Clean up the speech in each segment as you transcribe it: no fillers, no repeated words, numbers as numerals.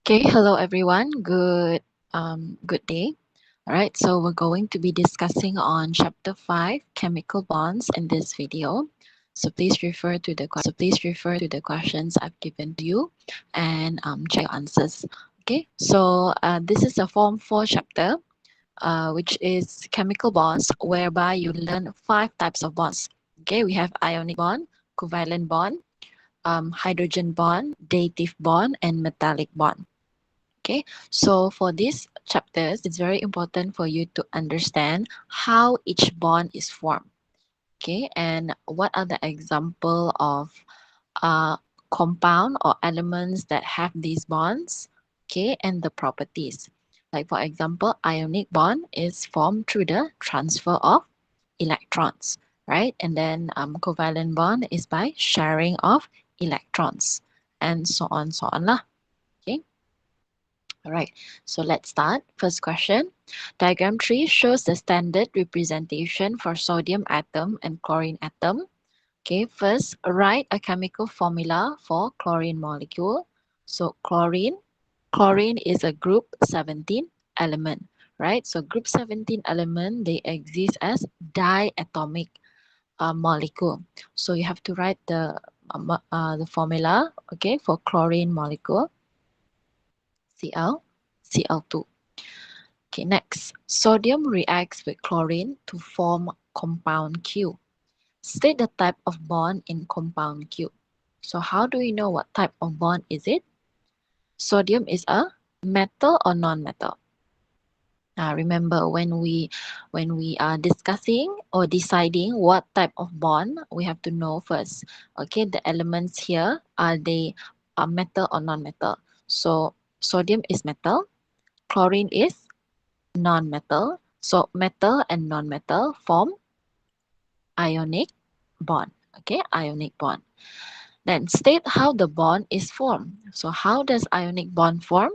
Okay, hello everyone. Good day. All right, so we're going to be discussing on chapter 5, chemical bonds in this video. So please refer to the questions I've given to you and check your answers. Okay, so this is a Form 4 chapter, which is chemical bonds, whereby you learn 5 types of bonds. Okay, we have ionic bond, covalent bond, hydrogen bond, dative bond, and metallic bond. Okay, so for these chapters, it's very important for you to understand how each bond is formed. Okay, and what are the example of uh, compound or elements that have these bonds? Okay, and the properties. Like for example, ionic bond is formed through the transfer of electrons, right? And then covalent bond is by sharing of electrons, and so on lah. Okay. All right, so let's start. First question. Diagram 3 shows the standard representation for sodium atom and chlorine atom. Okay, first, write a chemical formula for chlorine molecule. So chlorine is a group 17 element, right? So group 17 element, they exist as diatomic molecule. So you have to write the formula, okay, for chlorine molecule, Cl, Cl2. Okay, next, sodium reacts with chlorine to form compound Q. State the type of bond in compound Q. So how do we know what type of bond is it? Sodium is a metal or non-metal? Remember when we are discussing or deciding what type of bond, we have to know first. Okay, the elements here, are they metal or non-metal? So sodium is metal, chlorine is non-metal. So metal and non-metal form ionic bond. Okay, ionic bond. Then state how the bond is formed. So how does ionic bond form?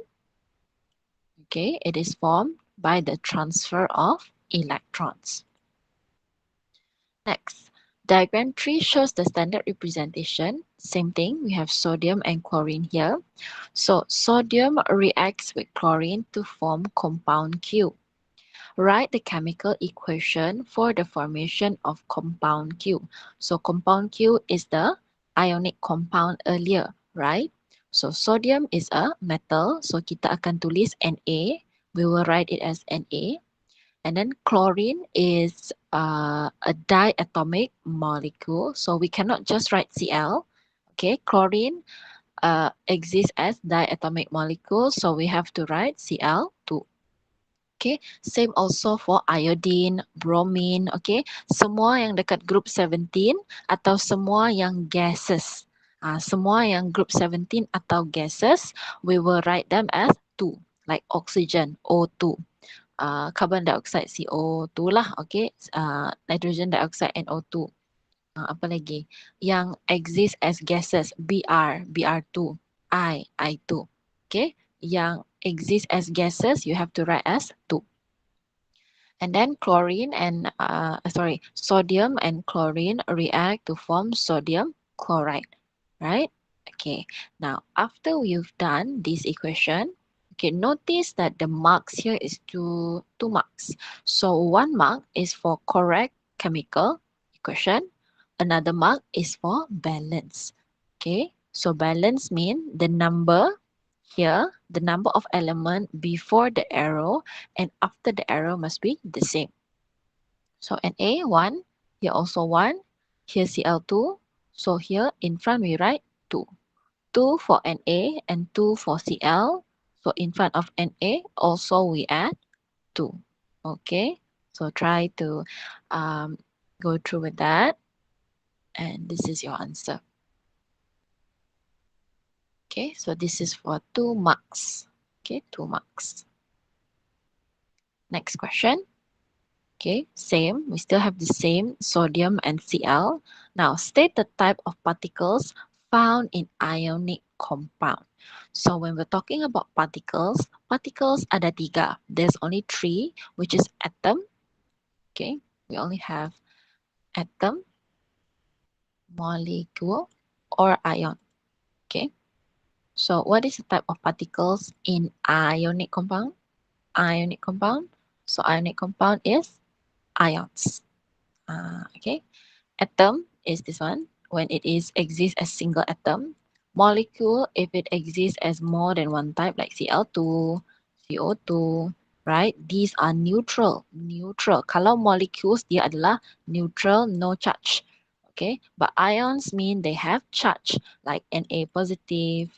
Okay, it is formed by the transfer of electrons. Next, diagram 3 shows the standard representation. Same thing, we have sodium and chlorine here. So sodium reacts with chlorine to form compound Q. Write the chemical equation for the formation of compound Q. So compound Q is the ionic compound earlier, right? So sodium is a metal, so kita akan tulis Na. We will write it as Na. And then chlorine is a diatomic molecule, so we cannot just write Cl. Okay, chlorine exists as diatomic molecule, so we have to write Cl2. Okay, same also for iodine, bromine, okay. Semua yang dekat group 17 atau semua yang gases. Semua yang group 17 atau gases, we will write them as 2, like oxygen, O2. Carbon dioxide, CO2 lah, okay. Nitrogen dioxide, NO2. Apa lagi? Yang exist as gases, Br2, I2. Okay, yang exist as gases, you have to write as 2. And then sodium and chlorine react to form sodium chloride, right? Okay, now after we've done this equation, okay, notice that the marks here is two marks. So 1 mark is for correct chemical equation, another mark is for balance. Okay, so balance means the number here, the number of element before the arrow and after the arrow must be the same. So Na 1, here also 1, here Cl2. So here in front we write 2. 2 for Na and 2 for Cl. So in front of Na also we add 2. Okay, so try to um, go through with that. And this is your answer. Okay, so this is for 2 marks. Okay, 2 marks. Next question. Okay, same. We still have the same sodium and Cl. Now, state the type of particles found in ionic compound. So when we're talking about particles, particles ada 3. There's only 3, which is atom. Okay, we only have atom, molecule, or ion. Okay. So what is the type of particles in ionic compound? Ionic compound. So ionic compound is ions. Okay. Atom is this one when it is exists as single atom. Molecule if it exists as more than one type like Cl2, CO2, right? These are neutral. Neutral. Kalau molecules dia adalah neutral, no charge. Okay, but ions mean they have charge like Na positive,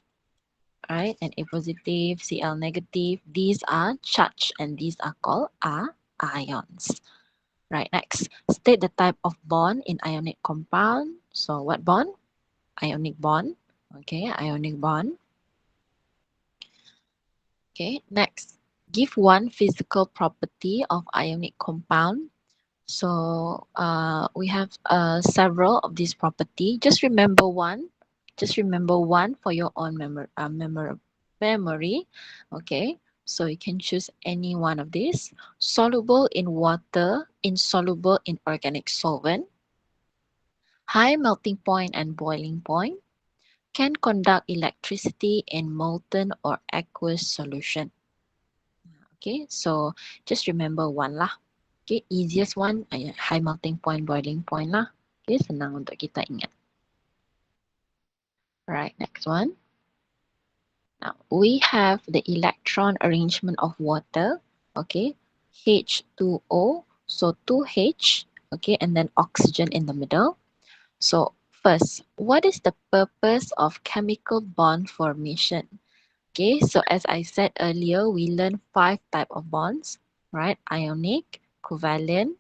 right? Na positive, Cl negative. These are charged and these are called ions. Right, next, state the type of bond in ionic compound. So what bond? Ionic bond. Okay, ionic bond. Okay, next, give one physical property of ionic compound. So we have several of these property. Just remember one. Just remember one for your own memory. Okay, so you can choose any one of these. Soluble in water, insoluble in organic solvent, high melting point and boiling point, can conduct electricity in molten or aqueous solution. Okay, so just remember one lah. Okay, easiest one, high melting point, boiling point lah. Okay, senang untuk kita ingat. Right, next one. Now, we have the electron arrangement of water. Okay, H2O, so 2H, okay, and then oxygen in the middle. So first, what is the purpose of chemical bond formation? Okay, so as I said earlier, we learned 5 type of bonds, right? Ionic, covalent,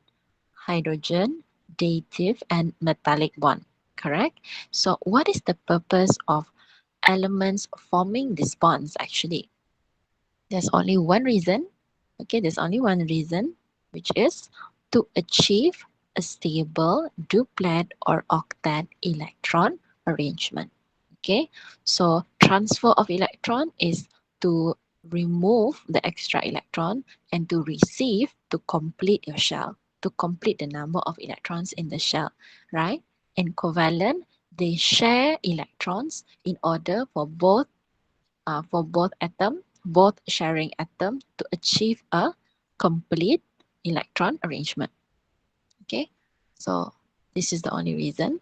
hydrogen, dative, and metallic bond, correct? So what is the purpose of elements forming these bonds actually? There's only one reason, okay, there's only one reason, which is to achieve a stable duplet or octet electron arrangement. Okay, so transfer of electron is to remove the extra electron and to receive to complete your shell, to complete the number of electrons in the shell, right? In covalent, they share electrons in order for both atom, both sharing atom to achieve a complete electron arrangement. Okay, so this is the only reason.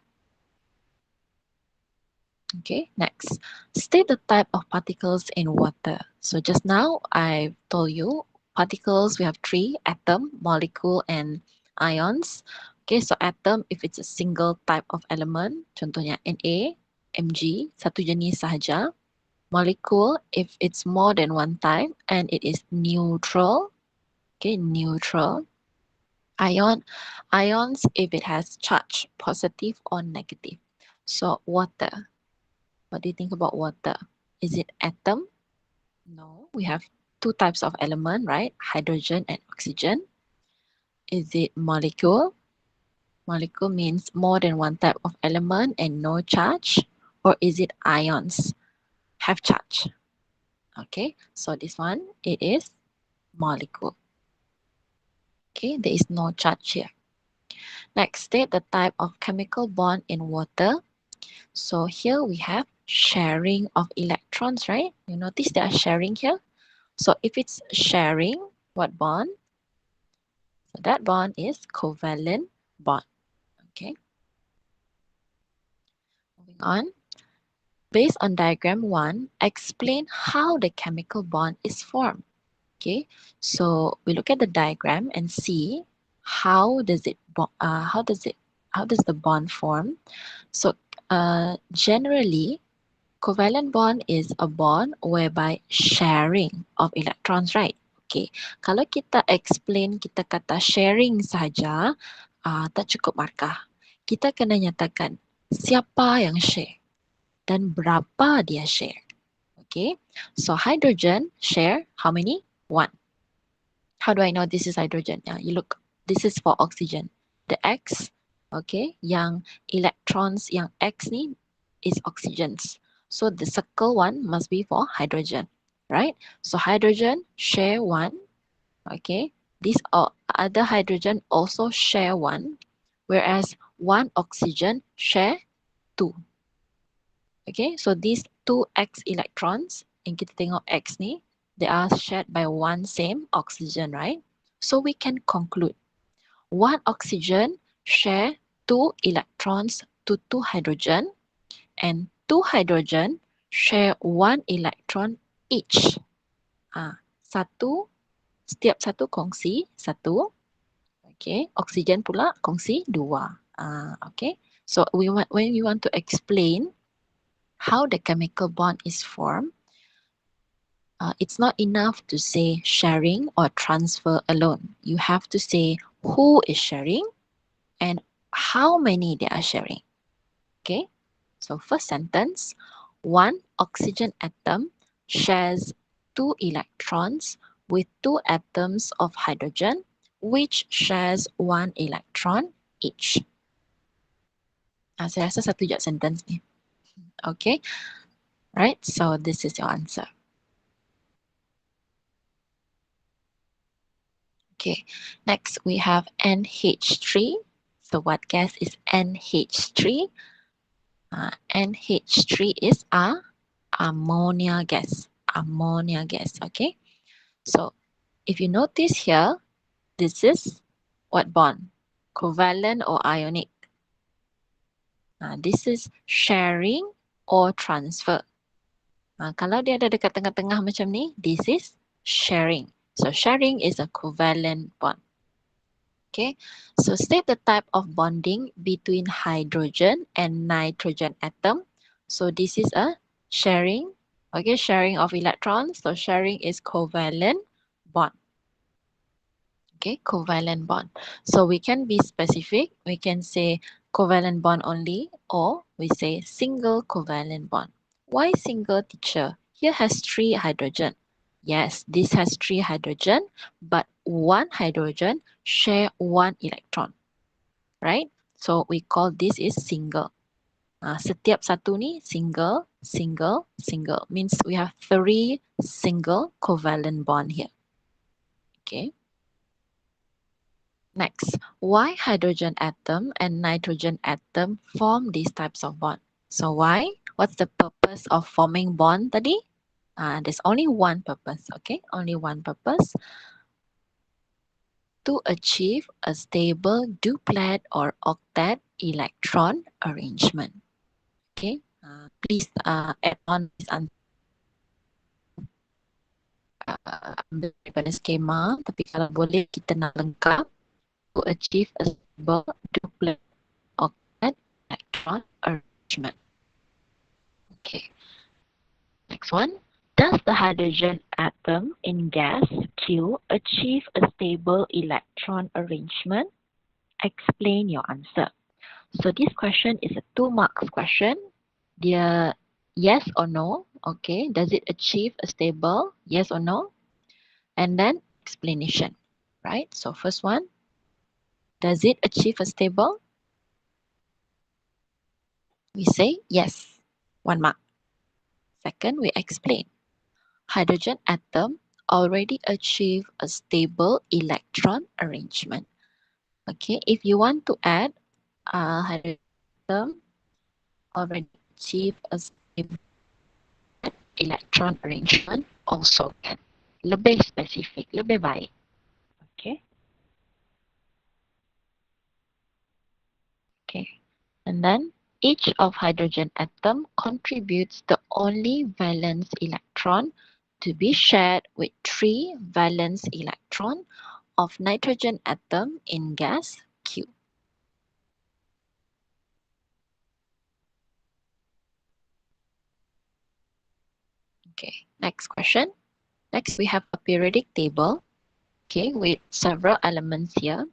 Okay, next, state the type of particles in water. So just now I told you particles, we have 3, atom, molecule, and ions. Okay, so atom if it's a single type of element, contohnya Na, Mg, satu jenis sahaja. Molecule if it's more than one type and it is neutral. Okay, neutral. Ions if it has charge, positive or negative. So water. What do you think about water? Is it atom? No, we have 2 types of element, right? Hydrogen and oxygen. Is it molecule? Molecule means more than one type of element and no charge. Or is it ions? Have charge. Okay, so this one, it is molecule. Okay, there is no charge here. Next, state the type of chemical bond in water. So here we have sharing of electrons, right? You notice they are sharing here. So if it's sharing, what bond? So that bond is covalent bond. Okay. Moving on. Based on diagram 1, explain how the chemical bond is formed. Okay. So we look at the diagram and see how does the bond form. So generally, covalent bond is a bond whereby sharing of electrons, right? Okay, kalau kita explain, kita kata sharing saja, tak cukup markah. Kita kena nyatakan siapa yang share dan berapa dia share. Okay, so hydrogen share how many? 1. How do I know this is hydrogen? Yeah, you look, this is for oxygen. The X, okay, yang electrons, yang X ni is oxygens. So the circle one must be for hydrogen, right? So hydrogen share 1, okay. These other hydrogen also share 1, whereas one oxygen share 2. Okay, so these 2x electrons. Yang kita tengok X ni, they are shared by one same oxygen, right? So we can conclude one oxygen share 2 electrons to 2 hydrogen, and 2 hydrogen share 1 electron each. Setiap satu kongsi 1. Okay, oksigen pula kongsi 2. Okay, so when we want to explain how the chemical bond is formed, it's not enough to say sharing or transfer alone. You have to say who is sharing and how many they are sharing. Okay, so first sentence, one oxygen atom shares 2 electrons with 2 atoms of hydrogen, which shares 1 electron each. Saya rasa satu je sentence ni. Okay, right, so this is your answer. Okay, next we have NH3. So what gas is NH3? NH3 is ammonia gas. Ammonia gas, okay? So if you notice here, this is what bond? Covalent or ionic? This is sharing or transfer. Kalau dia ada dekat tengah-tengah macam ni, this is sharing. So sharing is a covalent bond. Okay, so state the type of bonding between hydrogen and nitrogen atom. So this is a sharing. Okay, sharing of electrons. So sharing is covalent bond. Okay, covalent bond. So we can be specific. We can say covalent bond only, or we say single covalent bond. Why single, teacher? Here has 3 hydrogen. Yes, this has 3 hydrogen, but 1 hydrogen share 1 electron. Right? So we call this is single. Setiap satu ni single, single, single. Means we have 3 single covalent bond here. Okay. Next, why hydrogen atom and nitrogen atom form these types of bond? So why? What's the purpose of forming bond tadi? There's only one purpose, okay? Only one purpose. To achieve a stable duplet or octet electron arrangement. Okay, please add on this answer. Ambil daripada skema, tapi kalau boleh kita nak lengkap. To achieve a stable duplet octet electron arrangement. Okay. Next one. Does the hydrogen atom in gas Q achieve a stable electron arrangement? Explain your answer. So this question is a 2 marks question. Dia yes or no. Okay. Does it achieve a stable? Yes or no? And then explanation. Right. So first one. Does it achieve a stable? We say yes. 1 mark. Second, we explain. Hydrogen atom already achieve a stable electron arrangement. Okay, if you want to add hydrogen atom already achieve a stable electron arrangement, also can. Lebih spesifik, lebih baik. Okay. Okay, and then each of hydrogen atom contributes the only valence electron to be shared with 3 valence electron of nitrogen atom in gas Q. Okay, next question. Next, we have a periodic table, okay, with several elements here.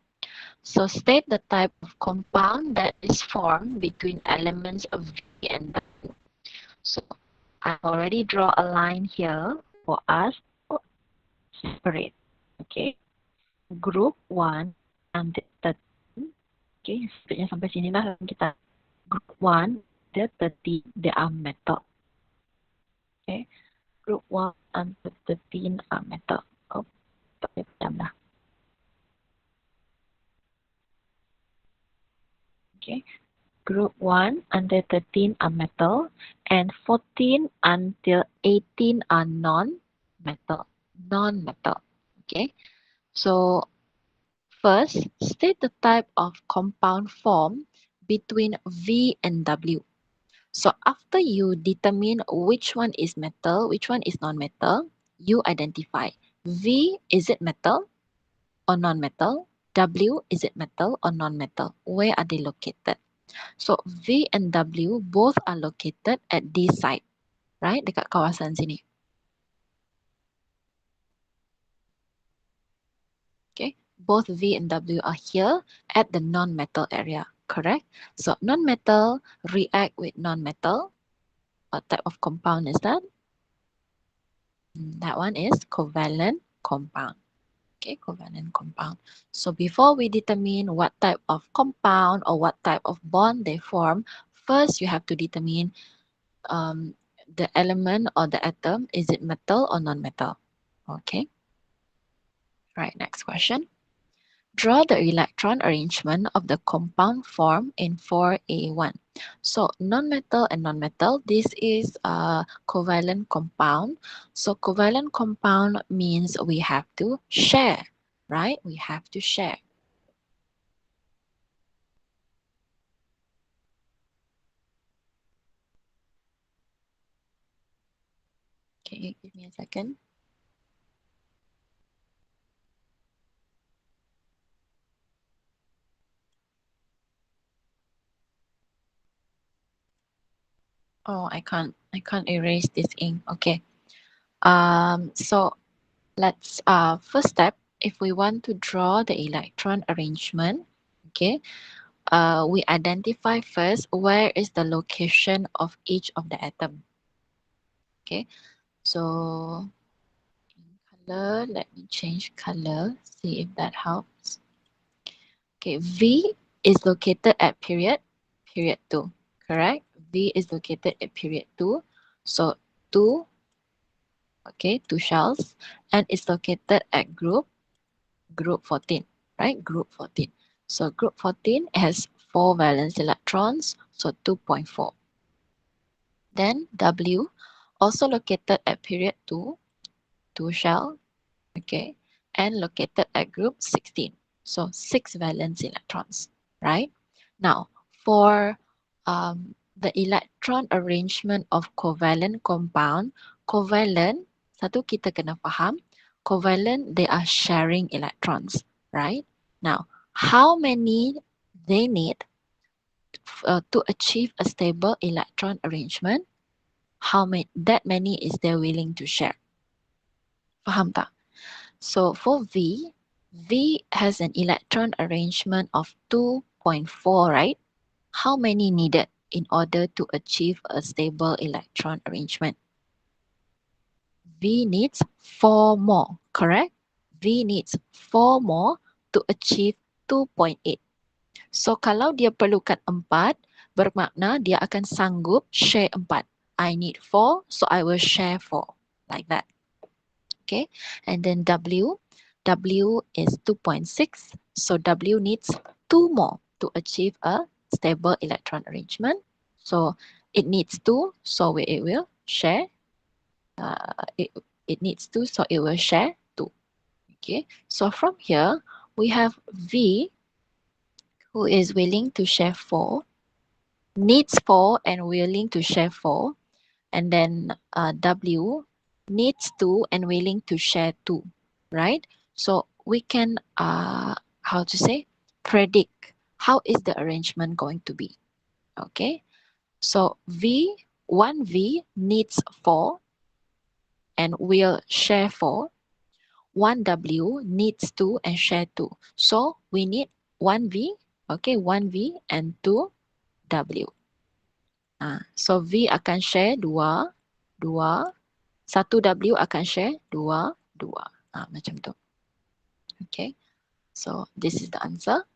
So state the type of compound that is formed between elements of V and W. So I already draw a line here for us to separate. Okay, group 1 and 13. Okay, sepatutnya sampai sini lah kita. Group 1, the 13, they are metal. Okay, group 1 and 13 are metal. Oh, tak boleh padam dah. Okay, Group 1 under 13 are metal, and 14 until 18 are non-metal. Non-metal. Okay. So first, state the type of compound formed between V and W. So after you determine which one is metal, which one is non-metal, you identify V, is it metal or non-metal? W, is it metal or non-metal? Where are they located? So V and W both are located at this side, right? Dekat kawasan sini. Okay, both V and W are here at the non-metal area, correct? So non-metal react with non-metal. What type of compound is that? That one is covalent compound. Okay, covalent compound. So before we determine what type of compound or what type of bond they form, first you have to determine the element or the atom, is it metal or non-metal? Okay. Right, next question. Draw the electron arrangement of the compound form in 4A1. So non-metal and non-metal, this is a covalent compound. So covalent compound means we have to share, right? We have to share. Okay, give me a second. Oh, I can't erase this ink. Okay. So let's first step, if we want to draw the electron arrangement, okay, we identify first where is the location of each of the atom. Okay, so in color, let me change color, see if that helps. Okay, V is located at period 2, correct? V is located at period 2, so 2, okay, 2 shells, and it's located at group 14, right? Group 14. So group 14 has 4 valence electrons, so 2.4. Then W, also located at period 2, 2 shell, okay, and located at group 16. So 6 valence electrons, right? Now, for the electron arrangement of covalent compound, covalent, satu kita kena faham, covalent, they are sharing electrons, right? Now, how many they need to achieve a stable electron arrangement? How many, that many is they willing to share? Faham tak? So for V, V has an electron arrangement of 2.4, right? How many needed in order to achieve a stable electron arrangement? V needs 4 more, correct? V needs 4 more to achieve 2.8. So kalau dia perlukan 4, bermakna dia akan sanggup share 4. I need 4, so I will share 4. Like that. Okay, and then W is 2.6, so W needs 2 more to achieve a stable electron arrangement. So it needs 2, so it will share. It needs 2, so it will share 2. Okay, so from here we have V, who is willing to share 4, needs 4 and willing to share 4, and then W needs 2 and willing to share 2, right? So we can, how to say, predict how is the arrangement going to be, okay? So one V needs 4 and will share 4. One W needs 2 and share 2. So we need 1V, okay, 1V and 2 W. So V akan share 2, 2. 1 W akan share 2, 2. Macam tu. Okay. So this is the answer.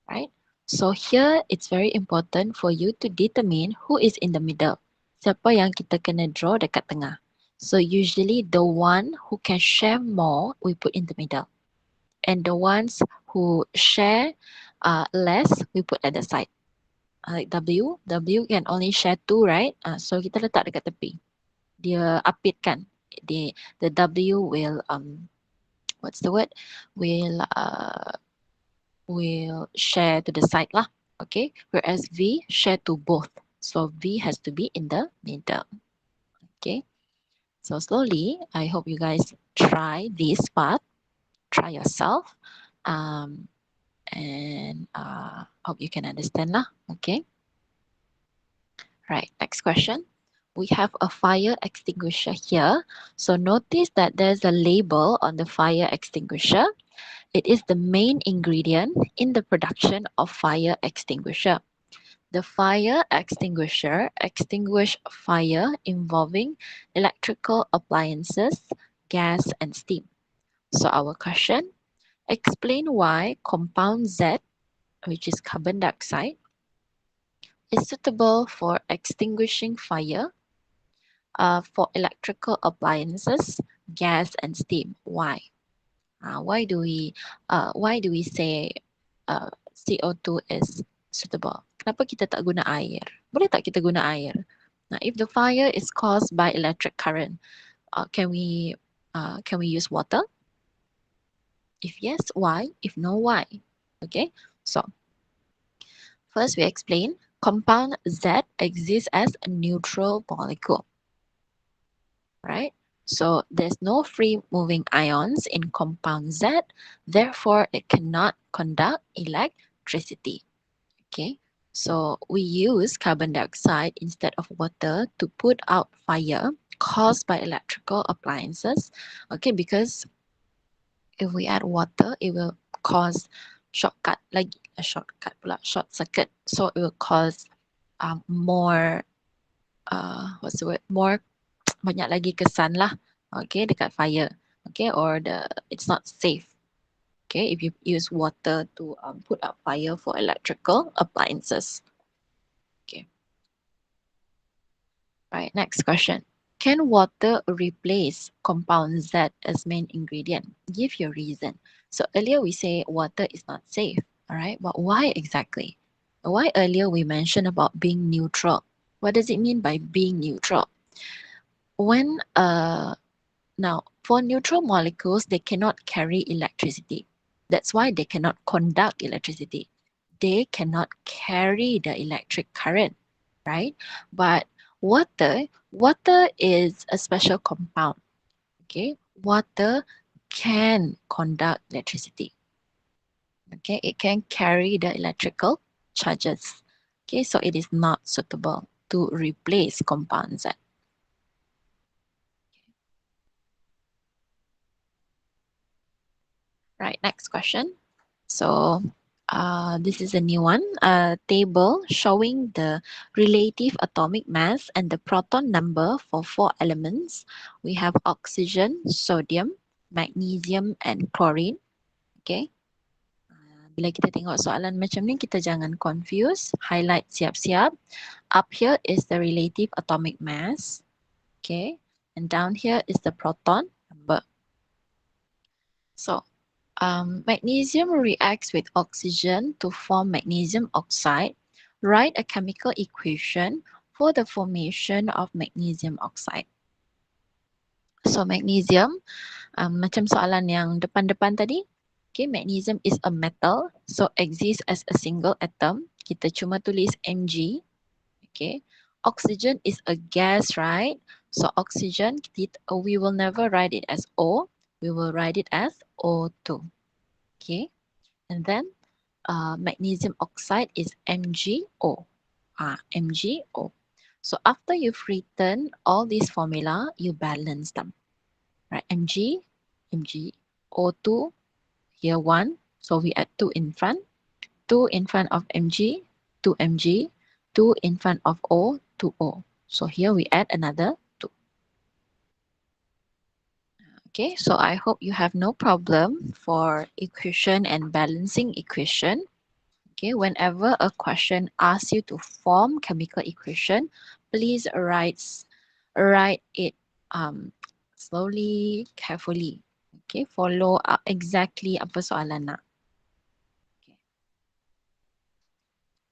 Right. So here it's very important for you to determine who is in the middle. Siapa yang kita kena draw dekat tengah. So usually the one who can share more, we put in the middle. And the ones who share less, we put at the side. like W can only share 2, right? So kita letak dekat tepi. Dia apitkan. The W will what's the word? Will share to the side lah. Okay, whereas V share to both. So V has to be in the middle. Okay, so slowly, I hope you guys try this part. Try yourself. And hope you can understand lah. Okay. Right, next question. We have a fire extinguisher here. So notice that there's a label on the fire extinguisher. It is the main ingredient in the production of fire extinguisher. The fire extinguisher extinguish fire involving electrical appliances, gas and steam. So our question, explain why compound Z, which is carbon dioxide, is suitable for extinguishing fire for electrical appliances, gas and steam. Why? Why do we say CO2 is suitable? Kenapa kita tak guna air? Boleh tak kita guna air? Now, if the fire is caused by electric current, can we use water? If yes, why? If no, why? Okay, so first we explain compound Z exists as a neutral molecule, right? So there's no free moving ions in compound Z, therefore it cannot conduct electricity. Okay, so we use carbon dioxide instead of water to put out fire caused by electrical appliances. Okay, because if we add water, it will cause short circuit. So it will cause more what's the word? More banyak lagi kesan lah. Okay, dekat fire. Okay, or it's not safe. Okay, if you use water to put out fire for electrical appliances. Okay. Right, next question. Can water replace compound Z as main ingredient? Give your reason. So earlier we say water is not safe, all right? But why exactly? Why earlier we mentioned about being neutral? What does it mean by being neutral? When now for neutral molecules, they cannot carry electricity. That's why they cannot conduct electricity. They cannot carry the electric current, right? But water is a special compound. Okay, water can conduct electricity. Okay, it can carry the electrical charges. Okay, so it is not suitable to replace compound Z. Right, next question. So this is a new one, a table showing the relative atomic mass and the proton number for 4 elements. We have oxygen, sodium, magnesium and chlorine. Okay. Bila kita tengok soalan macam ni, kita jangan confuse. Highlight siap-siap. Up here is the relative atomic mass. Okay. And down here is the proton number. So magnesium reacts with oxygen to form magnesium oxide. Write a chemical equation for the formation of magnesium oxide. So magnesium, macam soalan yang depan-depan tadi, okay, magnesium is a metal, so exists as a single atom. Kita cuma tulis Mg. Okay, oxygen is a gas, right? So oxygen, we will never write it as O. We will write it as O2. Okay, and then magnesium oxide is MgO. MgO. So after you've written all these formula, you balance them. Right, Mg, O2, here 1. So we add 2 in front. 2 in front of Mg, 2 Mg, 2 in front of O, 2 O. So here we add another 2. Okay, so I hope you have no problem for equation and balancing equation. Okay, whenever a question asks you to form chemical equation, please write it slowly, carefully. Okay, follow exactly apa soalan nak. Okay.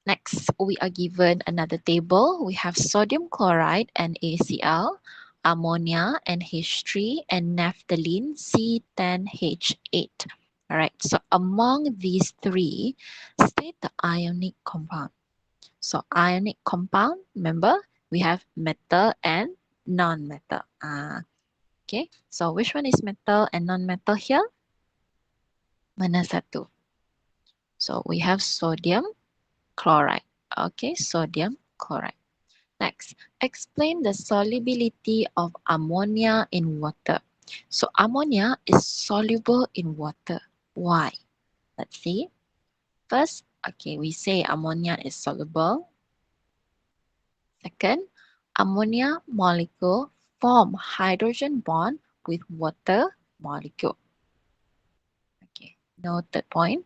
Next, we are given another table. We have sodium chloride and ACl, ammonia NH3, and naphthalene C10H8. All right, so among these three, state the ionic compound. So ionic compound, remember, we have metal and non-metal. Okay, so which one is metal and non-metal here? Mana satu? So we have sodium chloride. Okay, sodium chloride. Next, explain the solubility of ammonia in water. So ammonia is soluble in water. Why? Let's see. First, okay, we say ammonia is soluble. Second, ammonia molecule form hydrogen bond with water molecule. Okay, noted point,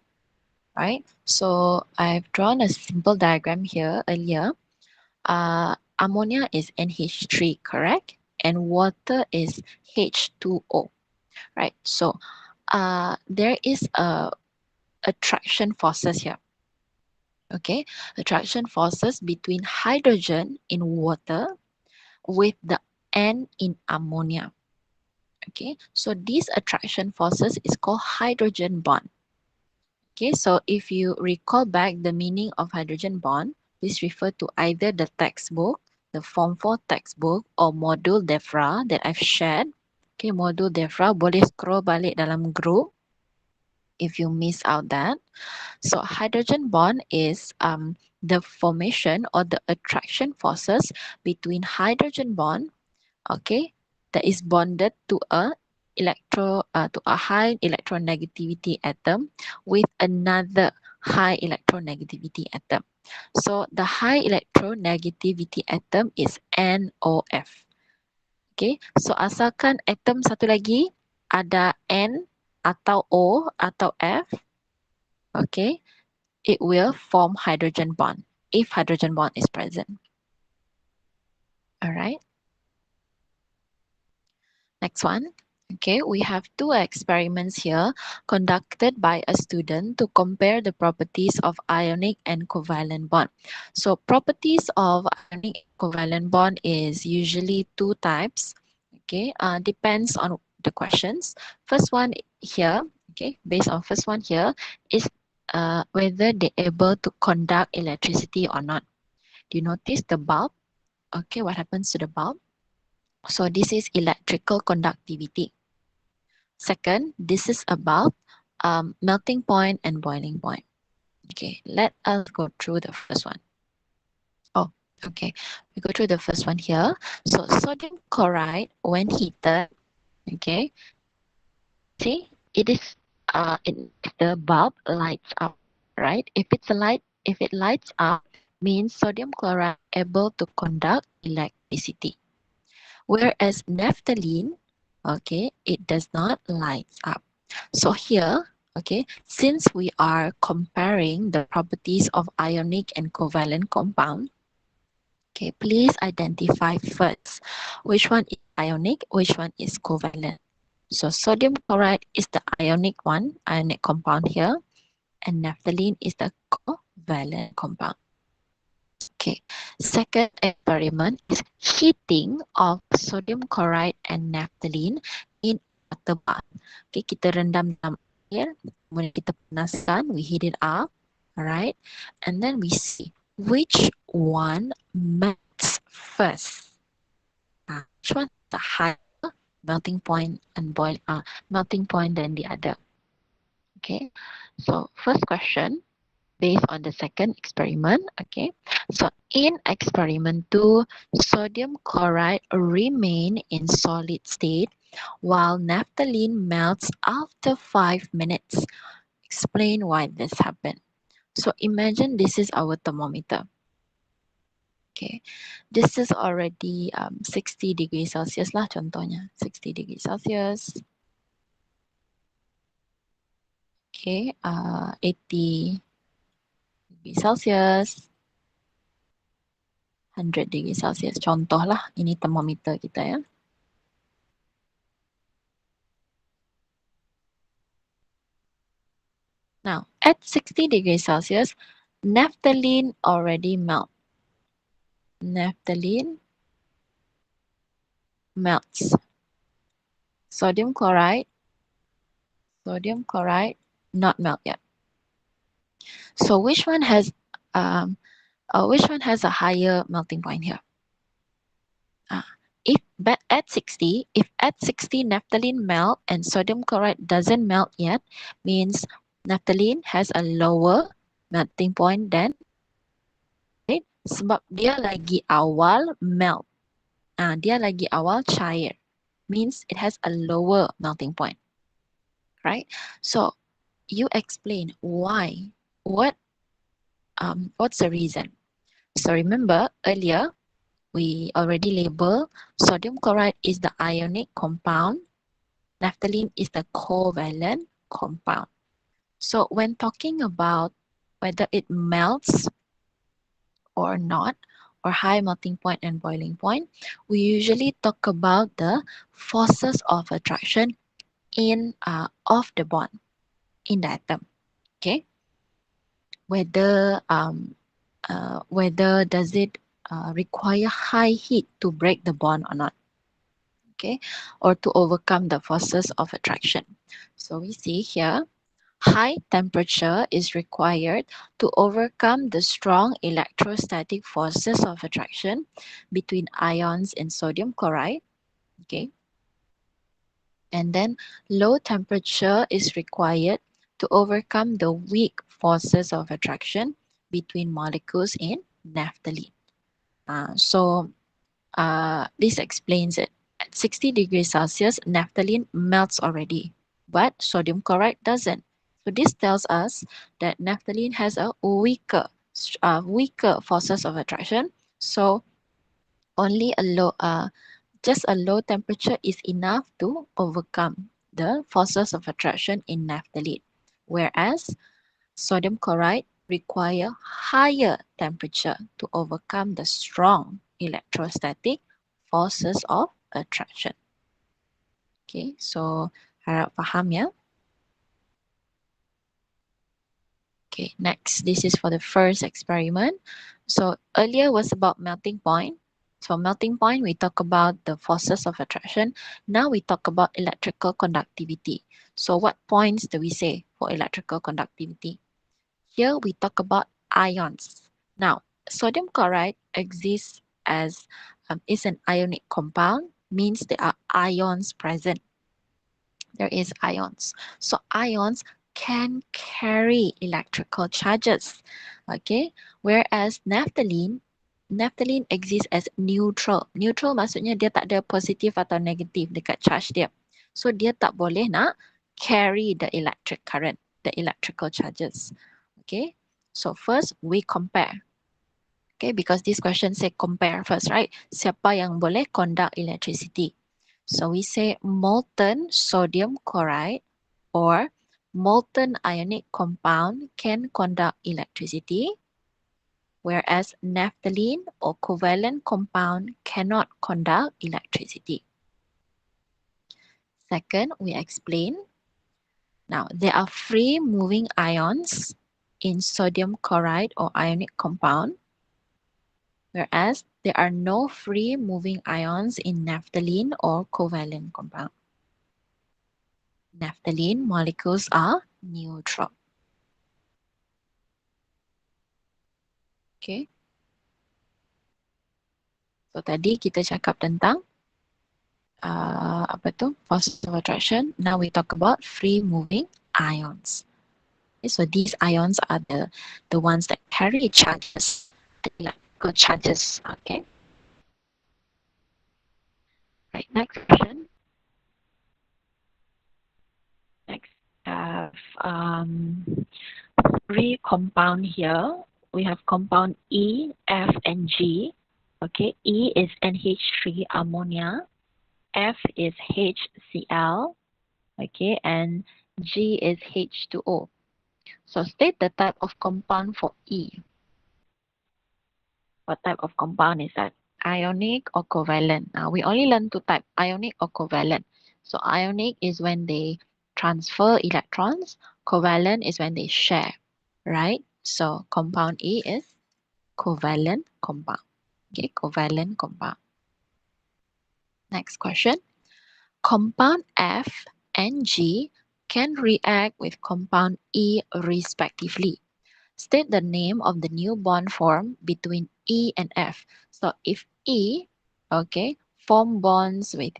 right? So I've drawn a simple diagram here earlier. Ammonia is NH3, correct? And water is H2O, right? So there is a attraction forces here. Okay, attraction forces between hydrogen in water with the N in ammonia. Okay, so these attraction forces is called hydrogen bond. Okay, so if you recall back the meaning of hydrogen bond, please refer to either the textbook, the Form 4 textbook, or module DEFRA that I've shared. Okay, module DEFRA, boleh scroll balik dalam group if you miss out that. So hydrogen bond is the formation or the attraction forces between hydrogen bond, okay, that is bonded to a high electronegativity atom with another high electronegativity atom. So the high electronegativity atom is NOF. Okay, so asalkan atom satu lagi ada N atau O atau F, okay, it will form hydrogen bond if hydrogen bond is present. All right. Next one. Okay, we have two experiments here conducted by a student to compare the properties of ionic and covalent bond. So properties of ionic and covalent bond is usually two types. Okay, depends on the questions. First one here, okay, based on first one here is whether they're able to conduct electricity or not. Do you notice the bulb? Okay, what happens to the bulb? So this is electrical conductivity. Second, this is about melting point and boiling point. Okay, let us go through the first one. Oh, okay. We go through the first one here. So sodium chloride, when heated, okay, see, it is the bulb lights up, right? If it lights up, means sodium chloride able to conduct electricity. Whereas naphthalene, okay, it does not light up. So here, okay, since we are comparing the properties of ionic and covalent compound, okay, please identify first which one is ionic, which one is covalent. So sodium chloride is the ionic one, ionic compound here, and naphthalene is the covalent compound. Okay, second experiment is heating of sodium chloride and naphthalene in water bath. Okay, kita rendam dalam air, kemudian kita panaskan, we heat it up, alright, and then we see which one melts first. Which one the higher melting point and melting point than the other. Okay, so first question, based on the second experiment. Okay, so in experiment 2, sodium chloride remain in solid state while naphthalene melts after 5 minutes. Explain why this happened. So imagine this is our thermometer. Okay, this is already 60 degrees Celsius lah contohnya, 60 degrees Celsius. Okay, 80 degrees Celsius, 100 degrees Celsius. Contoh lah, ini thermometer kita ya. Now, at 60 degrees Celsius, naphthalene already melt. Naphthalene melts. Sodium chloride not melt yet. So which one has a higher melting point here? If at 60, naphthalene melt and sodium chloride doesn't melt yet, means naphthalene has a lower melting point than, right? Sebab dia lagi awal melt. Dia lagi awal cair. Means it has a lower melting point. Right? So you explain why. What's the reason? So remember earlier we already labeled sodium chloride is the ionic compound, naphthalene is the covalent compound. So when talking about whether it melts or not, or high melting point and boiling point, we usually talk about the forces of attraction in of the bond in the atom. Okay, whether does it require high heat to break the bond or not, okay, or to overcome the forces of attraction. So we see here, high temperature is required to overcome the strong electrostatic forces of attraction between ions in sodium chloride, okay, and then low temperature is required to overcome the weak forces of attraction between molecules in naphthalene. This explains it. At 60 degrees Celsius, naphthalene melts already, but sodium chloride doesn't. So this tells us that naphthalene has a weaker forces of attraction. So only just a low temperature is enough to overcome the forces of attraction in naphthalene, whereas sodium chloride require higher temperature to overcome the strong electrostatic forces of attraction. Okay, so harap faham ya. Okay, next, this is for the first experiment. So earlier was about melting point. So melting point, we talk about the forces of attraction. Now we talk about electrical conductivity. So what points do we say for electrical conductivity? Here we talk about ions. Now, sodium chloride exists as is an ionic compound, means there are ions present. There is ions. So ions can carry electrical charges. Okay, whereas naphthalene exists as neutral. Neutral maksudnya dia tak ada positif atau negatif dekat charge dia. So dia tak boleh nak carry the electric current, the electrical charges. Okay, so first we compare. Okay, because this question say compare first, right? Siapa yang boleh conduct electricity? So we say molten sodium chloride or molten ionic compound can conduct electricity, whereas naphthalene or covalent compound cannot conduct electricity. Second, we explain. Now, there are free moving ions in sodium chloride or ionic compound, whereas there are no free moving ions in naphthalene or covalent compound. Naphthalene molecules are neutral. Okay. So tadi kita cakap tentang force of attraction. Now we talk about free moving ions. Okay, so these ions are the ones that carry charges, the electrical charges. Okay. Right. Next question. Next, three compound here. We have compound E, F, and G. Okay, E is NH3 ammonia. F is HCl. Okay, and G is H2O. So state the type of compound for E. What type of compound is that? Ionic or covalent? Now we only learn two types, ionic or covalent. So ionic is when they transfer electrons. Covalent is when they share, right? So compound E is covalent compound. Okay, covalent compound. Next question. Compound F and G can react with compound E respectively. State the name of the new bond formed between E and F. So if E, okay, form bonds with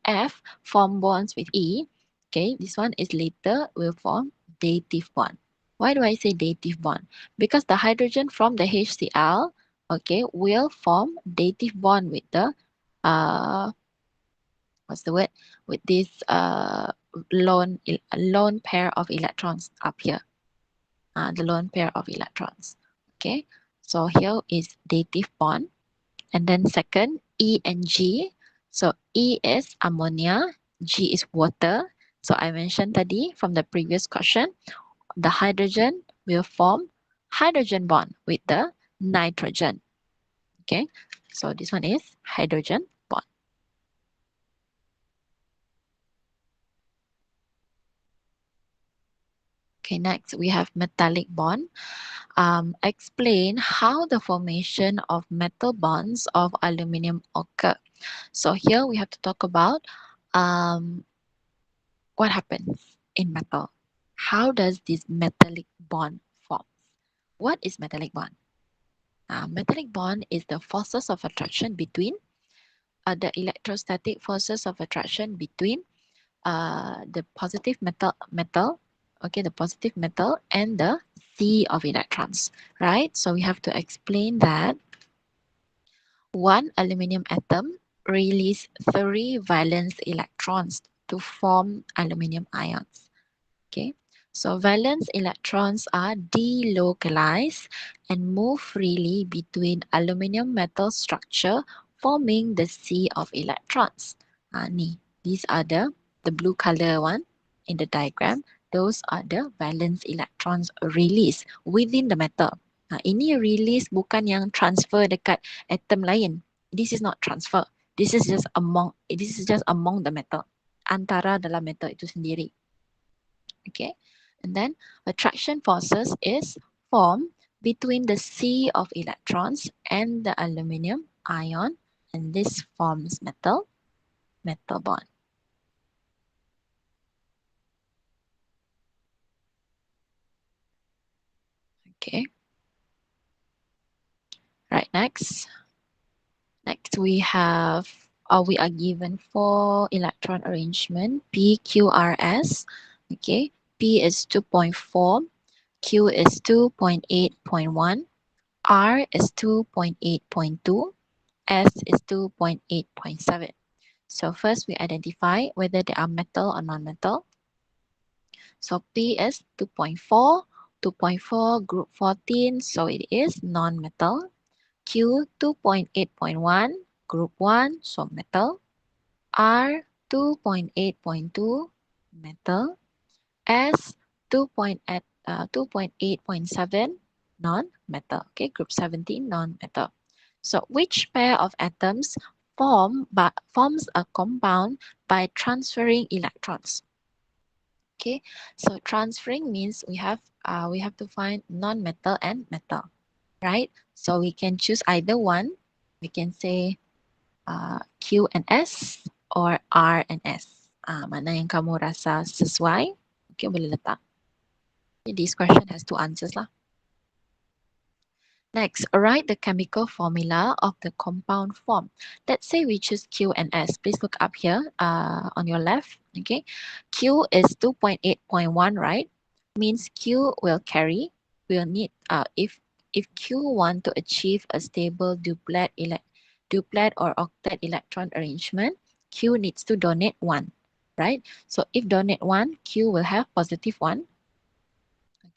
F form bonds with E, okay, this one is later will form dative bond. Why do I say dative bond? Because the hydrogen from the HCl, okay, will form dative bond with the uh, what's the word? With this lone pair of electrons up here. The lone pair of electrons. Okay, so here is dative bond. And then second, E and G. So E is ammonia, G is water. So I mentioned tadi from the previous question, the hydrogen will form hydrogen bond with the nitrogen. Okay, so this one is hydrogen bond. Okay, next we have metallic bond. Explain how the formation of metal bonds of aluminum occur. So here we have to talk about um, what happens in metal. How does this metallic bond form? What is metallic bond? Metallic bond is the forces of attraction between the electrostatic forces of attraction between the positive metal, okay, the positive metal and the sea of electrons, right? So we have to explain that one aluminum atom release 3 valence electrons to form aluminum ions. Okay, so valence electrons are delocalized and move freely between aluminum metal structure, forming the sea of electrons. These are the blue color one in the diagram. Those are the valence electrons release within the metal. Ini release bukan yang transfer dekat atom lain. This is not transfer. This is just among the metal. Antara dalam metal itu sendiri. Okay, and then attraction forces is formed between the sea of electrons and the aluminum ion, and this forms metal bond. Okay, right, next we have we are given 4 electron arrangement P, Q, R, S. Okay, P is 2.4, Q is 2.8.1, R is 2.8.2, S is 2.8.7. So first we identify whether they are metal or non-metal. So P is 2.4, 2.4 group 14, so it is non-metal. Q 2.8.1 group 1, so metal. R 2.8.2 metal. S 2.8.7 non-metal. Okay, group 17 non-metal. So which pair of atoms forms a compound by transferring electrons? Okay, so transferring means we have to find non-metal and metal, right? So we can choose either one. We can say Q and S or R and S. Mana yang kamu rasa sesuai? Okay, boleh letak. This question has 2 answers lah. Next, write the chemical formula of the compound form. Let's say we choose Q and S. Please look up here on your left. Okay, Q is 2.8.1, right? Means Q will carry. We'll need if Q want to achieve a stable duplet or octet electron arrangement, Q needs to donate 1, right? So if donate 1, Q will have positive 1.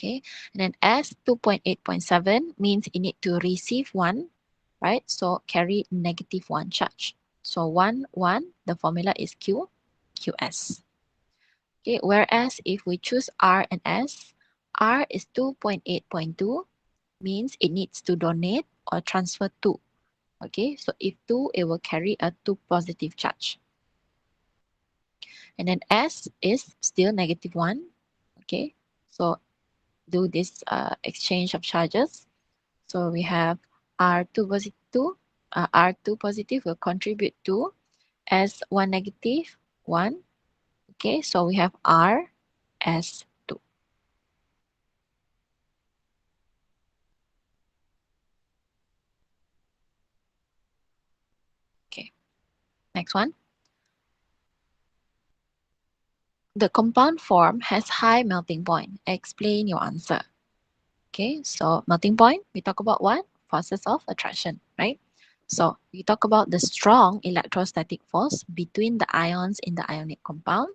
Okay, and then S 2.8.7 means it need to receive 1, right? So carry negative 1 charge. So 1, 1, the formula is Q, QS. Okay, whereas if we choose R and S, R is 2.8.2 means it needs to donate or transfer 2. Okay, so if 2, it will carry a 2 positive charge. And then S is still negative 1. Okay, so do this exchange of charges. So we have R2 positive, R2 positive will contribute to S1 negative 1. Okay, so we have R S2. Okay, next one. The compound form has high melting point. Explain your answer. Okay, so melting point, we talk about what? Forces of attraction, right? So we talk about the strong electrostatic force between the ions in the ionic compound.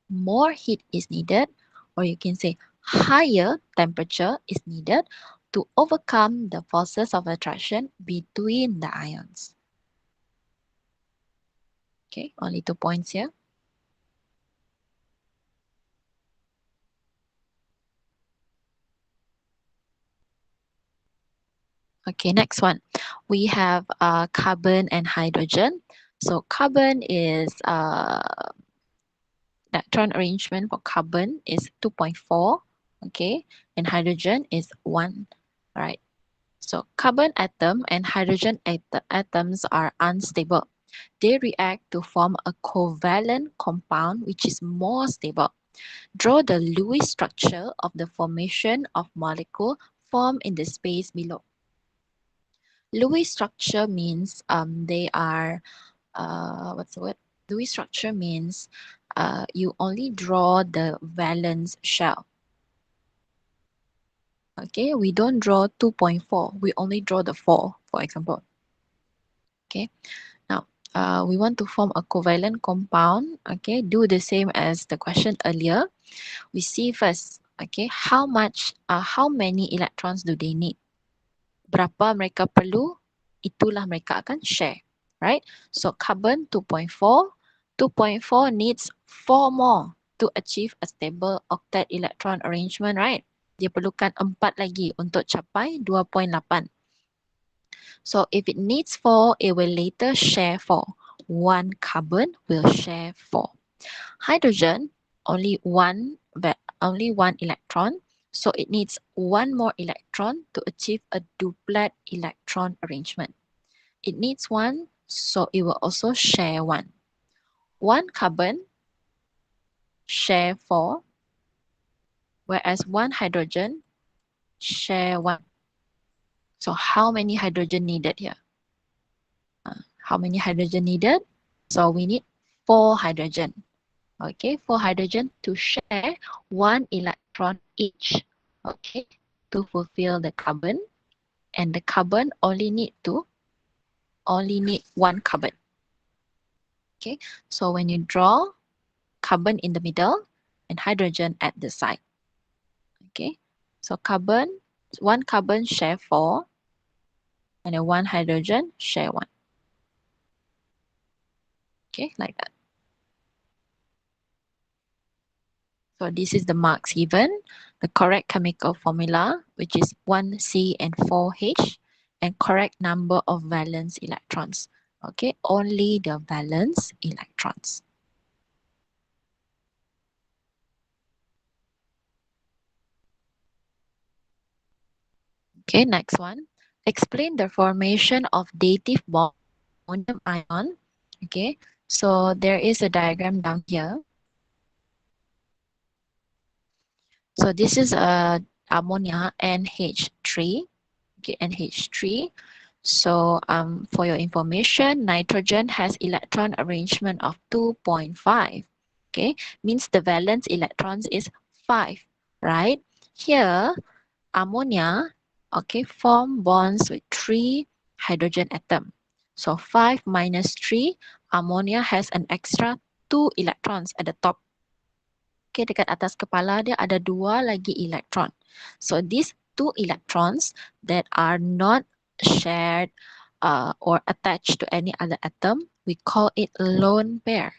More heat is needed, or you can say higher temperature is needed to overcome the forces of attraction between the ions. Okay, only 2 points here. Okay, next one. We have carbon and hydrogen. So carbon is electron arrangement for carbon is 2.4, okay, and hydrogen is 1, right? So carbon atom and hydrogen atoms are unstable. They react to form a covalent compound which is more stable. Draw the Lewis structure of the formation of molecule formed in the space below. Lewis structure means they are what's the word? Lewis structure means you only draw the valence shell. Okay, we don't draw 2.4. We only draw the 4, for example. Okay, now we want to form a covalent compound. Okay, do the same as the question earlier. We see first. Okay, how many electrons do they need? Berapa mereka perlu? Itulah mereka akan share, right? So carbon 2.4, 2.4 needs 4 more to achieve a stable octet electron arrangement, right? Dia perlukan 4 lagi untuk capai 2.8. So if it needs 4, it will later share 4. 1 carbon will share 4. Hydrogen, only one electron, so it needs 1 more electron to achieve a duplet electron arrangement. It needs 1, so it will also share 1. 1 carbon share 4, whereas 1 hydrogen share 1. So how many hydrogen needed here? How many hydrogen needed? So we need 4 hydrogen. Okay, 4 hydrogen to share 1 electron each. Okay, to fulfill the carbon, and the carbon only need 1 carbon. Okay, so when you draw carbon in the middle and hydrogen at the side. Okay, so 1 carbon share 4, and then 1 hydrogen share 1. Okay, like that. So this is the marks given. The correct chemical formula, which is 1C and 4H, and correct number of valence electrons. Okay, only the valence electrons. Okay, next one. Explain the formation of dative bond ammonium ion. Okay, so there is a diagram down here. So this is a ammonia NH3. Okay, NH3. So for your information, nitrogen has electron arrangement of 2.5. Okay, means the valence electrons is 5, right? Here, ammonia, okay, form bonds with 3 hydrogen atom. So 5 minus 3, ammonia has an extra 2 electrons at the top. Okay, dekat atas kepala dia ada 2 lagi electron. So these 2 electrons that are not shared or attached to any other atom, we call it lone pair.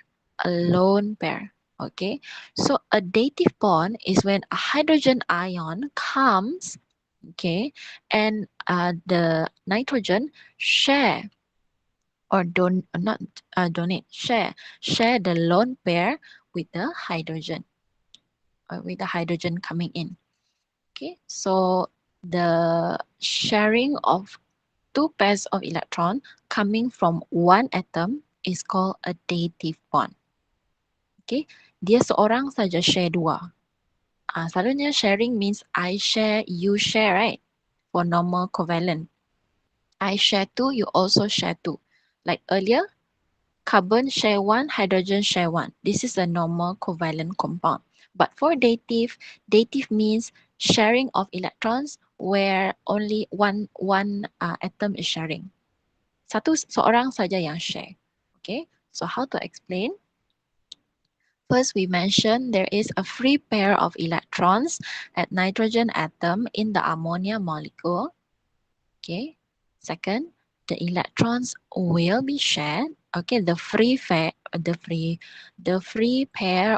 A lone pair. Okay, so a dative bond is when a hydrogen ion comes, okay, and the nitrogen share or share the lone pair with the hydrogen coming in. Okay, so the sharing of two pairs of electron coming from one atom is called a dative bond. Okay, dia seorang saja share dua. Selalunya sharing means I share, you share, right? For normal covalent. I share two, you also share two. Like earlier, carbon share one, hydrogen share one. This is a normal covalent compound. But for dative, dative means sharing of electrons where only one atom is sharing. Seorang saja yang share. Okay, so how to explain? First, we mentioned there is a free pair of electrons at nitrogen atom in the ammonia molecule. Okay. Second, the electrons will be shared. Okay, the free pair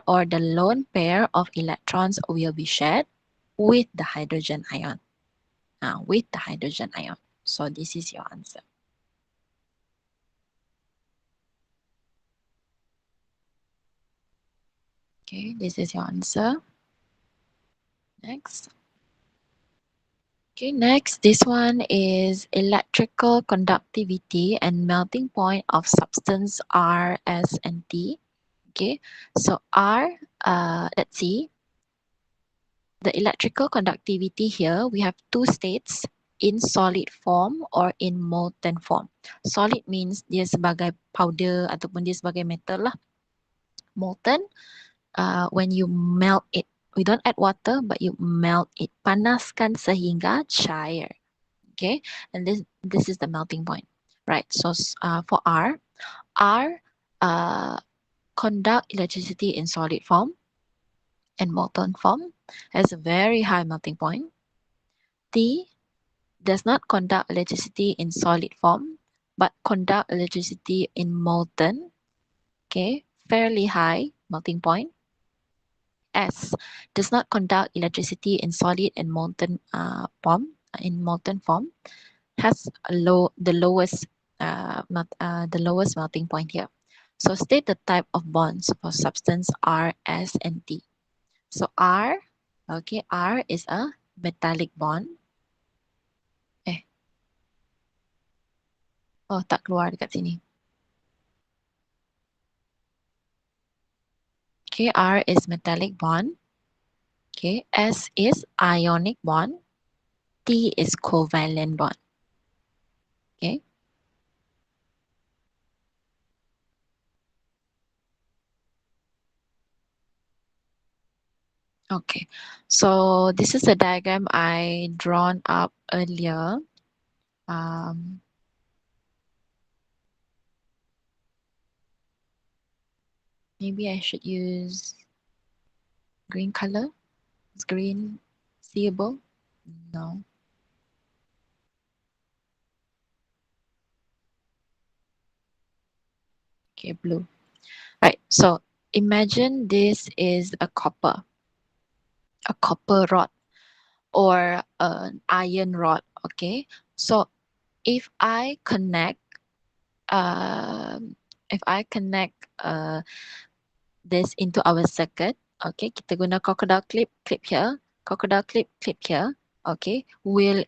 or the lone pair of electrons will be shared with the hydrogen ion. With the hydrogen ion. So this is your answer. Okay, this is your answer. Next. Okay, next, this one is electrical conductivity and melting point of substance R, S, and T. Okay, so R, let's see, the electrical conductivity here, we have two states, in solid form or in molten form. Solid means dia sebagai powder ataupun dia sebagai metal lah. Molten, when you melt it, we don't add water, but you melt it. Panaskan sehingga cair. Okay, and this is the melting point, right? So for R conduct electricity in solid form and molten form, has a very high melting point. T does not conduct electricity in solid form, but conduct electricity in molten, okay, fairly high melting point. S does not conduct electricity in solid and molten form, has the lowest melting point here. So state the type of bonds for substance R, S, and T. So R, okay, R is a metallic bond. Oh, tak keluar dekat sini. Okay, R is metallic bond. Okay, S is ionic bond. T is covalent bond. Okay. Okay, so this is a diagram I drawn up earlier. Maybe I should use green color. Is green seeable? No. Okay, blue. Right, so imagine this is a copper rod or an iron rod, okay? So if I connect this into our circuit, okay, kita guna crocodile clip here, crocodile clip here, okay, will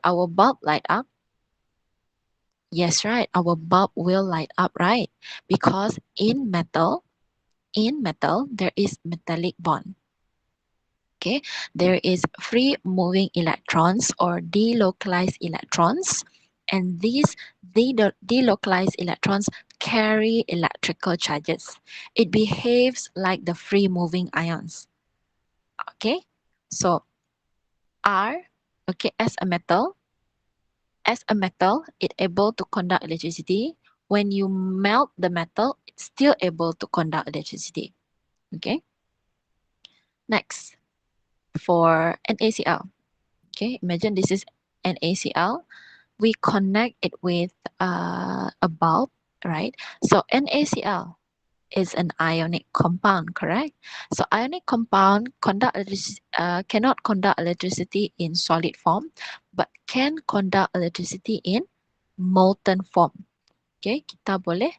our bulb light up? Yes, right, our bulb will light up, right? Because in metal, there is metallic bond. Okay, there is free moving electrons or delocalized electrons, and these delocalized electrons carry electrical charges. It behaves like the free moving ions. Okay, so R, okay, as a metal, it's able to conduct electricity. When you melt the metal, it's still able to conduct electricity. Okay, next, for NaCl. Okay, imagine this is NaCl. We connect it with a bulb, right? So NaCl is an ionic compound, correct? So ionic compound cannot conduct electricity in solid form, but can conduct electricity in molten form. Okay, kita boleh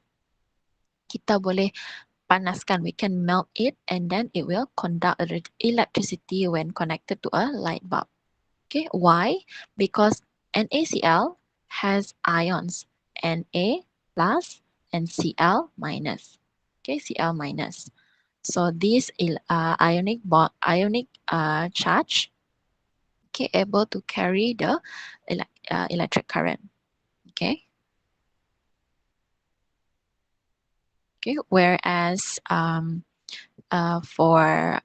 panaskan, we can melt it, and then it will conduct electricity when connected to a light bulb. Okay, why? Because NaCl has ions Na plus and Cl minus. Okay, Cl minus. So this ionic charge, okay, able to carry the electric current. Okay. Okay. Whereas for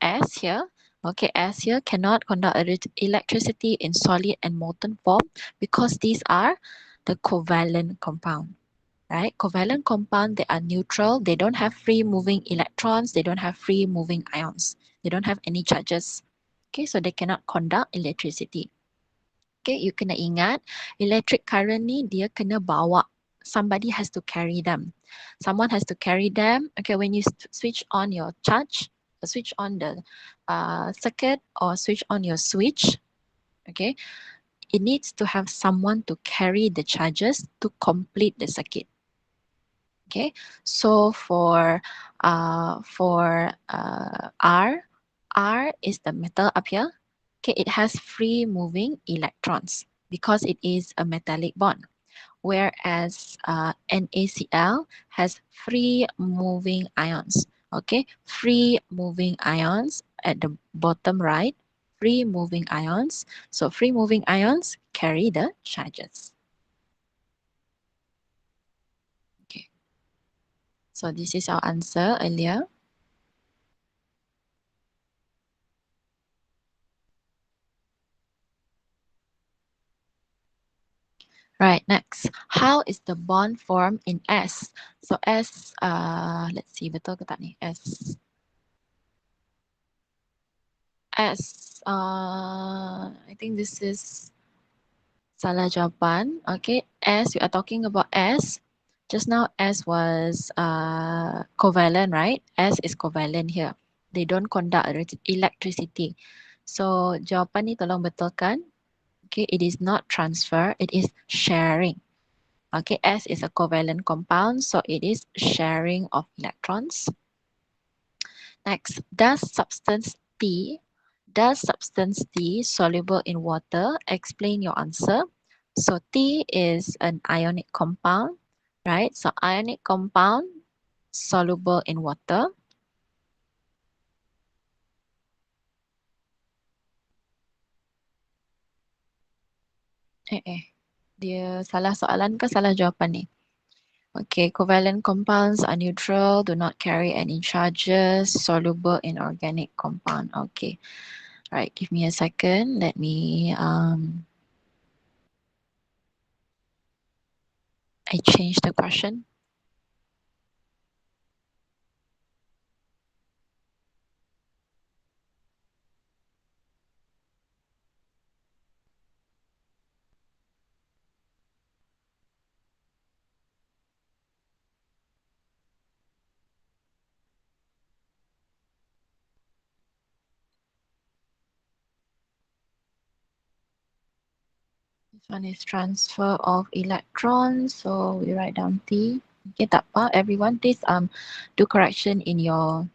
S here, okay, S here cannot conduct electricity in solid and molten form because these are the covalent compound. Right? Covalent compound, they are neutral. They don't have free moving electrons. They don't have free moving ions. They don't have any charges. Okay, so they cannot conduct electricity. Okay, you kena ingat, electric current ni dia kena bawa. Somebody has to carry them. Someone has to carry them. Okay, when you switch on your charge, switch on the circuit or switch on your switch, okay, it needs to have someone to carry the charges to complete the circuit. Okay, so for R is the metal up here. Okay, it has free moving electrons because it is a metallic bond. Whereas NaCl has free moving ions. Okay, free moving ions at the bottom right, free moving ions. So free moving ions carry the charges. Okay, so this is our answer earlier. Right, next. How is the bond formed in S? So S, let's see, betul ke tak ni? S. I think this is salah jawapan. Okay, S, we are talking about S. Just now S was covalent, right? S is covalent here. They don't conduct electricity. So jawapan ni tolong betulkan. Okay, it is not transfer, it is sharing. Okay, S is a covalent compound, so it is sharing of electrons. Next, does substance T soluble in water? Explain your answer. So T is an ionic compound, right? So ionic compound soluble in water. Dia salah soalan ke salah jawapan ni? Okay, covalent compounds are neutral, do not carry any charges, soluble in organic compound. Okay. All right, give me a second. Let me I change the question. This one is transfer of electrons. So we write down T. Okay, tak apa. Everyone, please do correction in your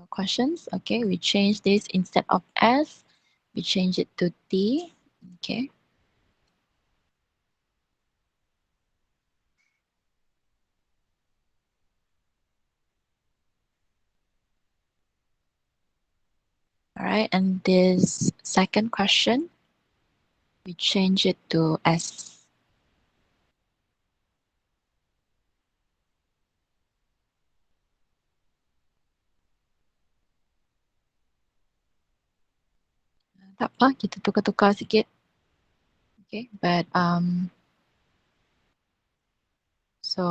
questions. Okay, we change this instead of S, we change it to T. Okay. All right, and this second question, we change it to S. Tak apa, kita tukar-tukar sikit. Okay, but so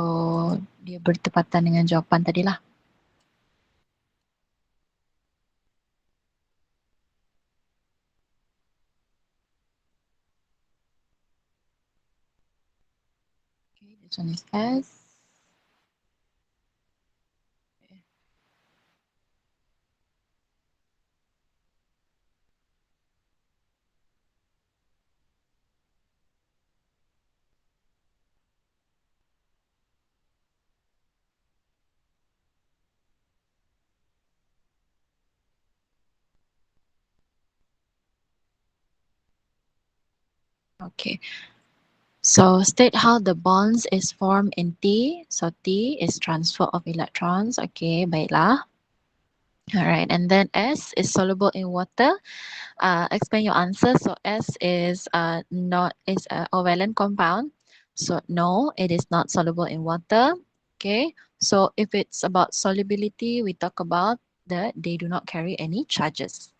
dia bertepatan dengan jawapan tadi lah. Okay, this one is S. Okay. So state how the bonds is formed in T. So T is transfer of electrons. Okay, baiklah. All right, and then S is soluble in water. Explain your answer. So S is not is a covalent compound. So no, it is not soluble in water. Okay. So if it's about solubility, we talk about that they do not carry any charges.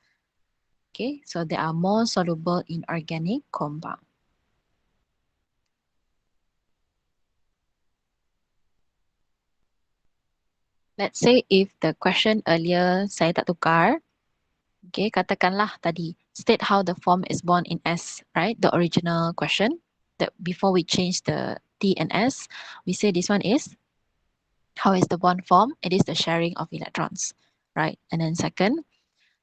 Okay. So they are more soluble in organic compound. Let's say if the question earlier saya tak tukar, okay, katakanlah tadi state how the form is born in S, right? The original question that before we change the T and S, we say this one is how is the bond formed? It is the sharing of electrons, right? And then second,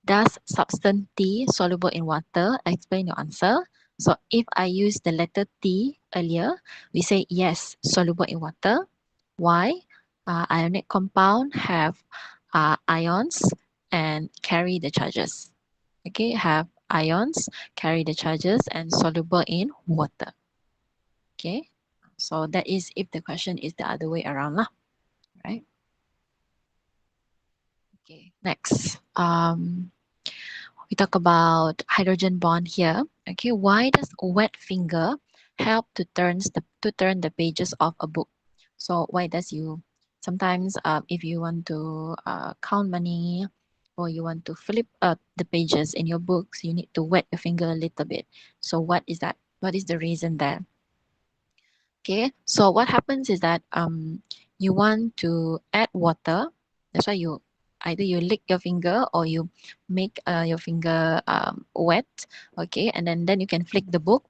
does substance T soluble in water? Explain your answer. So if I use the letter T earlier, we say yes, soluble in water. Why? Ionic compound have ions and carry the charges. Okay, have ions, carry the charges and soluble in water. Okay, so that is if the question is the other way around lah, right? Okay, next. We talk about hydrogen bond here. Okay, why does a wet finger help to turn the pages of a book? So why does you sometimes if you want to count money or you want to flip the pages in your books, you need to wet your finger a little bit. So what is that? What is the reason there? Okay, so what happens is that you want to add water. That's why you either you lick your finger or you make your finger wet. Okay, and then you can flick the book.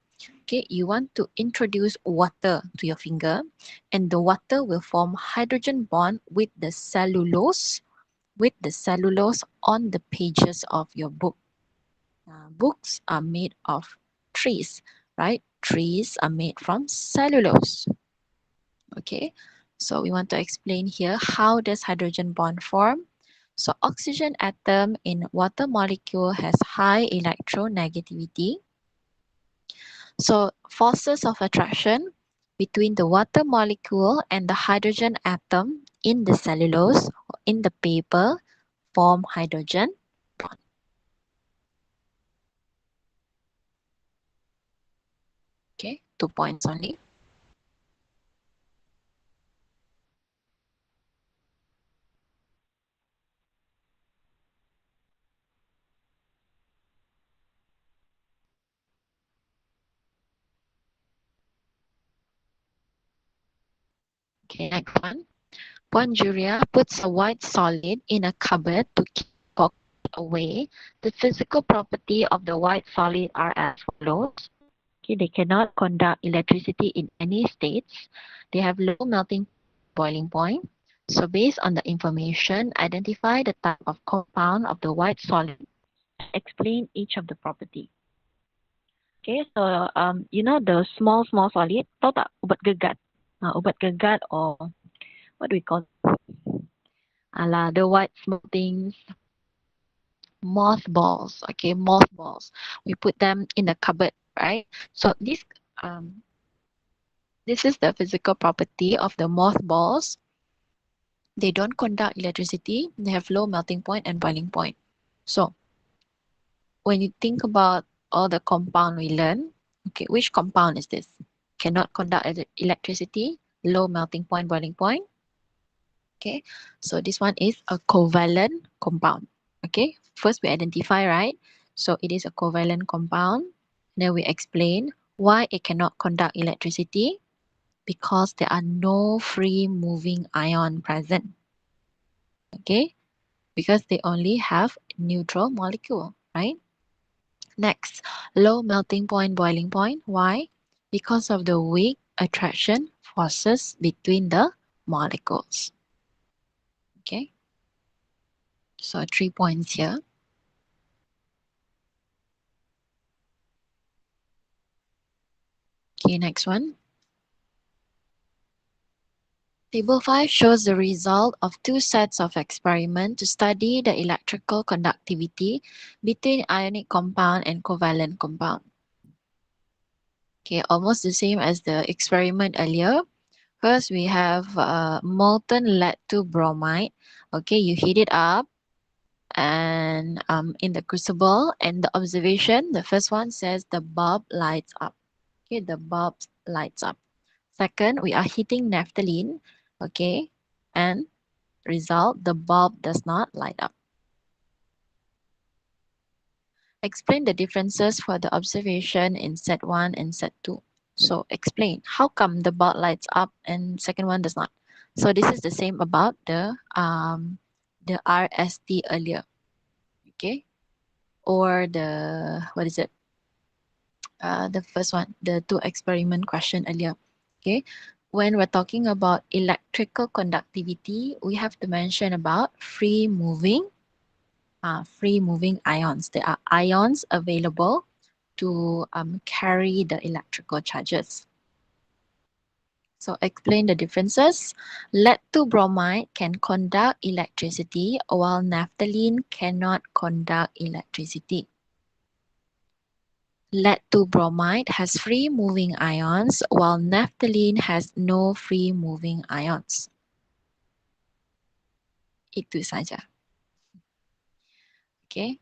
Okay, you want to introduce water to your finger, and the water will form hydrogen bond with the cellulose on the pages of your book. Books are made of trees, right? Trees are made from cellulose. Okay, so we want to explain here how does hydrogen bond form. So oxygen atom in water molecule has high electronegativity. So forces of attraction between the water molecule and the hydrogen atom in the cellulose or in the paper form hydrogen bond. Okay, 2 points only. Okay, next one. Bonjuria puts a white solid in a cupboard to keep cockroach away. The physical property of the white solid are as follows. Okay, they cannot conduct electricity in any states. They have low melting boiling point. So based on the information, identify the type of compound of the white solid. Explain each of the property. Okay, so you know the small solid, tahu tak ubat gegat? Ubat gegat or what do we call it? Alah, the white small things, mothballs. Okay, mothballs. We put them in the cupboard, right? So this is the physical property of the mothballs. They don't conduct electricity. They have low melting point and boiling point. So when you think about all the compound we learn, okay, which compound is this? Cannot conduct electricity, low melting point, boiling point. Okay, so this one is a covalent compound. Okay, first we identify, right? So it is a covalent compound. Then we explain why it cannot conduct electricity because there are no free moving ion present. Okay, because they only have neutral molecule, right? Next, low melting point, boiling point. Why? Because of the weak attraction forces between the molecules. Okay, so 3 points here. Okay, next one. Table 5 shows the result of two sets of experiment to study the electrical conductivity between ionic compound and covalent compound. Okay, almost the same as the experiment earlier. First, we have molten lead to bromide. Okay, you heat it up and in the crucible, and the observation, the first one says the bulb lights up. Okay, the bulb lights up. Second, we are heating naphthalene. Okay, and result, the bulb does not light up. Explain the differences for the observation in set 1 and set 2. So explain how come the bulb lights up and second one does not. So this is the same about the RST earlier, okay? Or the, what is it? The first one, the two experiment question earlier, okay? When we're talking about electrical conductivity, we have to mention about free moving ions. There are ions available to carry the electrical charges. So explain the differences. Lead to bromide can conduct electricity while naphthalene cannot conduct electricity. Lead to bromide has free moving ions while naphthalene has no free moving ions. Itu saja. Okay.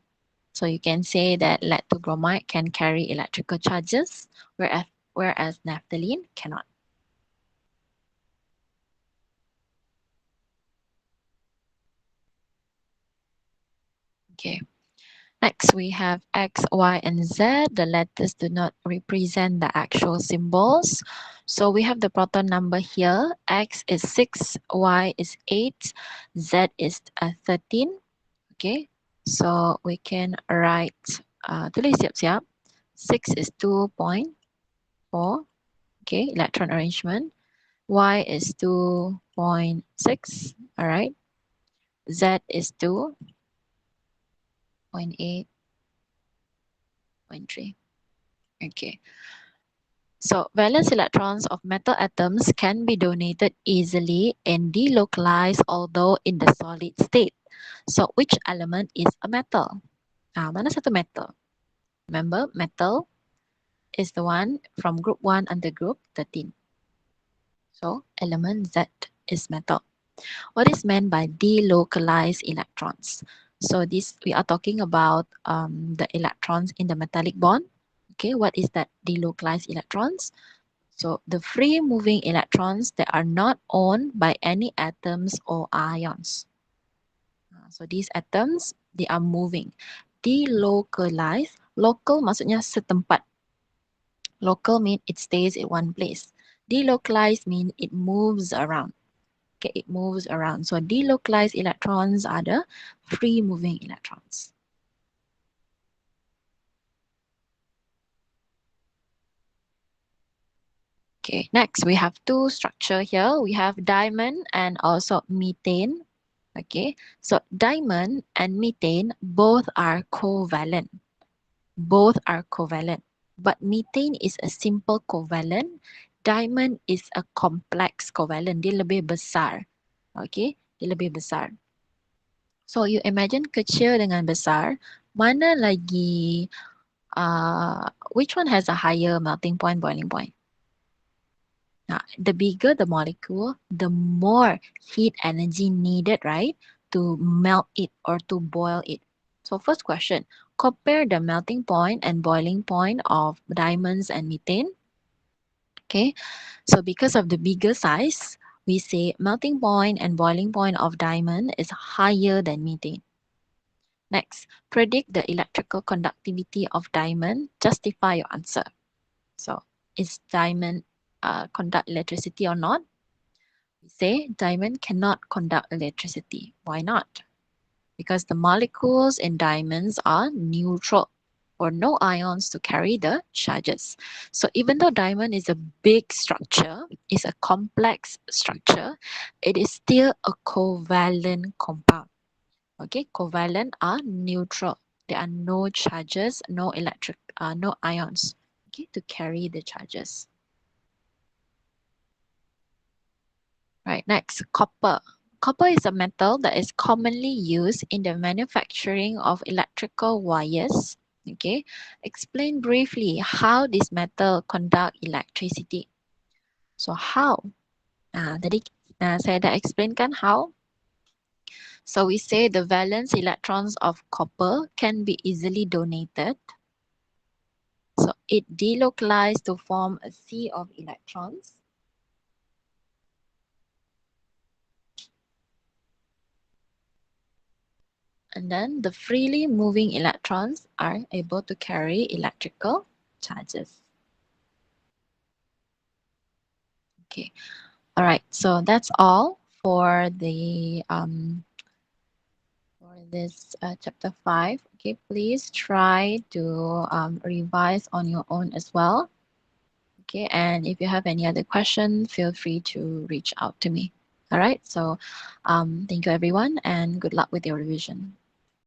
So you can say that lead to bromide can carry electrical charges, whereas naphthalene cannot. Okay. Next, we have X, Y, and Z. The letters do not represent the actual symbols. So we have the proton number here. X is 6, Y is 8, Z is 13. Okay, so we can write, tulis siap-siap. 6 is 2.4. Okay, electron arrangement. Y is 2.6. All right. Z is 2.8. 0.3. Okay. So valence electrons of metal atoms can be donated easily and delocalized although in the solid state. So which element is a metal? Mana satu metal? Remember, metal is the one from group 1 under group 13. So element Z is metal. What is meant by delocalized electrons? So this, we are talking about the electrons in the metallic bond. Okay, what is that delocalized electrons? So the free moving electrons that are not owned by any atoms or ions. So these atoms, they are moving. Delocalized, local maksudnya setempat. Local means it stays in one place. Delocalized means it moves around. Okay, it moves around. So delocalized electrons are the free moving electrons. Okay, next we have two structure here. We have diamond and also methane. Okay, so diamond and methane both are covalent. Both are covalent. But methane is a simple covalent. Diamond is a complex covalent. Dia lebih besar. Okay, dia lebih besar. So you imagine kecil dengan besar. Mana lagi, which one has a higher melting point, boiling point? Now, the bigger the molecule, the more heat energy needed, right, to melt it or to boil it. So first question, compare the melting point and boiling point of diamonds and methane. Okay, so because of the bigger size, we say melting point and boiling point of diamond is higher than methane. Next, predict the electrical conductivity of diamond. Justify your answer. So, is diamond conduct electricity or not? We say diamond cannot conduct electricity. Why not? Because the molecules in diamonds are neutral or no ions to carry the charges. So even though diamond is a big structure, is a complex structure, it is still a covalent compound. Okay, covalent are neutral. There are no charges, no ions, okay, to carry the charges. Right, next, copper. Copper is a metal that is commonly used in the manufacturing of electrical wires. Okay, explain briefly how this metal conduct electricity. So how? Tadi saya dah explainkan how. So we say the valence electrons of copper can be easily donated. So it delocalized to form a sea of electrons. And then the freely moving electrons are able to carry electrical charges. Okay, all right, so that's all for the for this chapter 5. Okay, please try to revise on your own as well. Okay, and if you have any other question, feel free to reach out to me. All right, so thank you everyone and good luck with your revision.